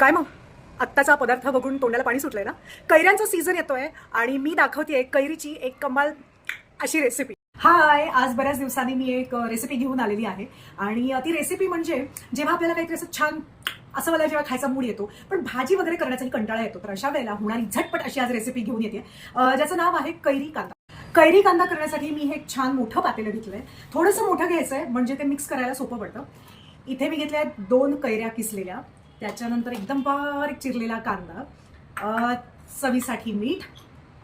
काय मग आत्ताचा पदार्थ बघून तोंडाला पाणी सुटलंय ना. कैऱ्यांचा सीझन येतोय आणि मी दाखवतेय कैरीची एक कमाल अशी रेसिपी. हाय, आज बऱ्याच दिवसांनी मी एक रेसिपी घेऊन आलेली आहे आणि ती रेसिपी म्हणजे जेव्हा आपल्याला काहीतरी असं छान असं मला जेव्हा खायचा मूड येतो पण भाजी वगैरे करण्याचा कंटाळा येतो, तर अशा वेळेला होणारी झटपट अशी आज रेसिपी घेऊन येते ज्याचं नाव आहे कैरी कांदा. कैरी कांदा करण्यासाठी मी हे छान मोठं पातेलं घेतलंय. थोडंसं मोठं घ्यायचंय म्हणजे ते मिक्स करायला सोपं पडतं. इथे मी घेतल्या 2 कैऱ्या किसलेल्या, त्याच्यानंतर एकदम बारीक चिरलेला कांदा, चवीसाठी मीठ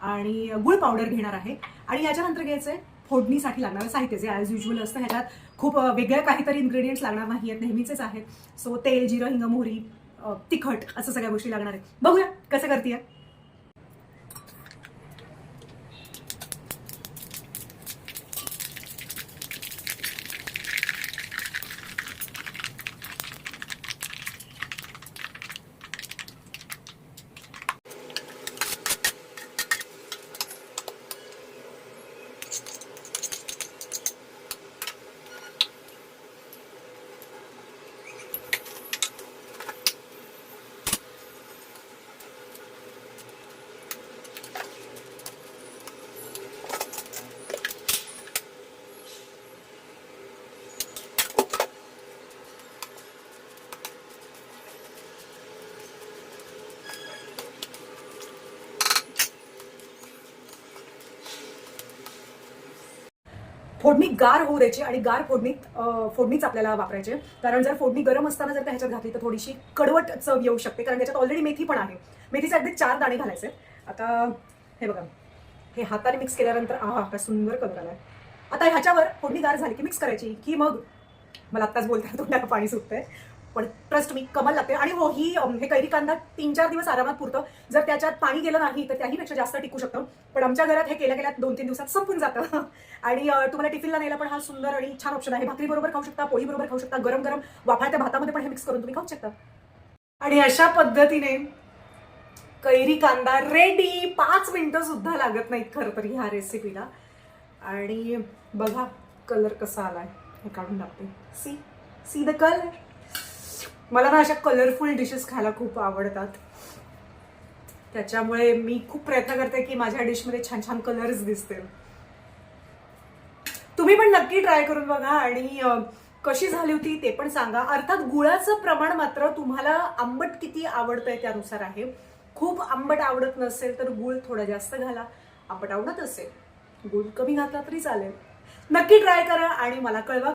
आणि गुळ पावडर घेणार आहे. आणि याच्यानंतर घ्यायचंय फोडणीसाठी लागणारं साहित्य, जे ॲज युजल असतं. ह्याच्यात खूप वेगळ्या काहीतरी इन्ग्रेडियंट्स लागणार नाही आहेत, नेहमीचेच आहेत. सो तेल, जिरं, हिंग, मोहरी, तिखट असं सगळ्या गोष्टी लागणार आहेत. बघूया कसं करते. फोडणी गार होऊ द्यायची आणि गार फोडणीच आपल्याला वापरायची, कारण जर फोडणी गरम असताना जर ह्याच्यात घातली तर थोडीशी कडवट चव येऊ शकते, कारण त्याच्यात ऑलरेडी मेथी पण आहे. मेथीचे अगदी 4 दाणे घालायचे. आता हे बघा, हे हाताने मिक्स केल्यानंतर काय सुंदर कलर आलाय. आता ह्याच्यावर फोडणी गार झाली की मिक्स करायची की मग मला आत्ताच बोलताना तोंडाला पाणी सुटतंय, पण ट्रस्ट मी कमाल लागते. आणि हो, हे कैरी कांदा 3-4 दिवस आरामात पुरतं. जर त्याच्यात पाणी गेलं नाही तर त्याहीपेक्षा जास्त टिकू शकतं, पण आमच्या घरात हे केल्या 2-3 दिवसात संपून जातं. आणि तुम्हाला टिफिनला न्यायला पण हा सुंदर आणि छान ऑप्शन आहे. भाकरी बरोबर खाऊ शकता, पोळी बरोबर खाऊ शकता, गरम गरम वाफाळत्या भातामध्ये पण हे मिक्स करून तुम्ही खाऊ शकता. आणि अशा पद्धतीने कैरी कांदा रेडी. 5 मिनिटं सुद्धा लागत नाहीत खरं तर ह्या रेसिपीला. आणि बघा कलर कसा आलाय, हे काढून टाकते. See the colour. मला ना अशा कलरफुल डिशेस खायला खूप आवडतात, त्याच्यामुळे मी खूप प्रयत्न करते की माझ्या डिशमध्ये छान छान कलर्स दिसतील. तुम्ही पण नक्की ट्राय करून बघा आणि कशी झाली होती ते पण सांगा. अर्थात गुळाचं प्रमाण मात्र तुम्हाला आंबट किती आवडतंय त्यानुसार आहे. खूप आंबट आवडत नसेल तर गुळ थोडा जास्त घाला, आंबट आवडत असेल गुळ कमी घातला तरी चालेल. नक्की ट्राय करा आणि मला कळवा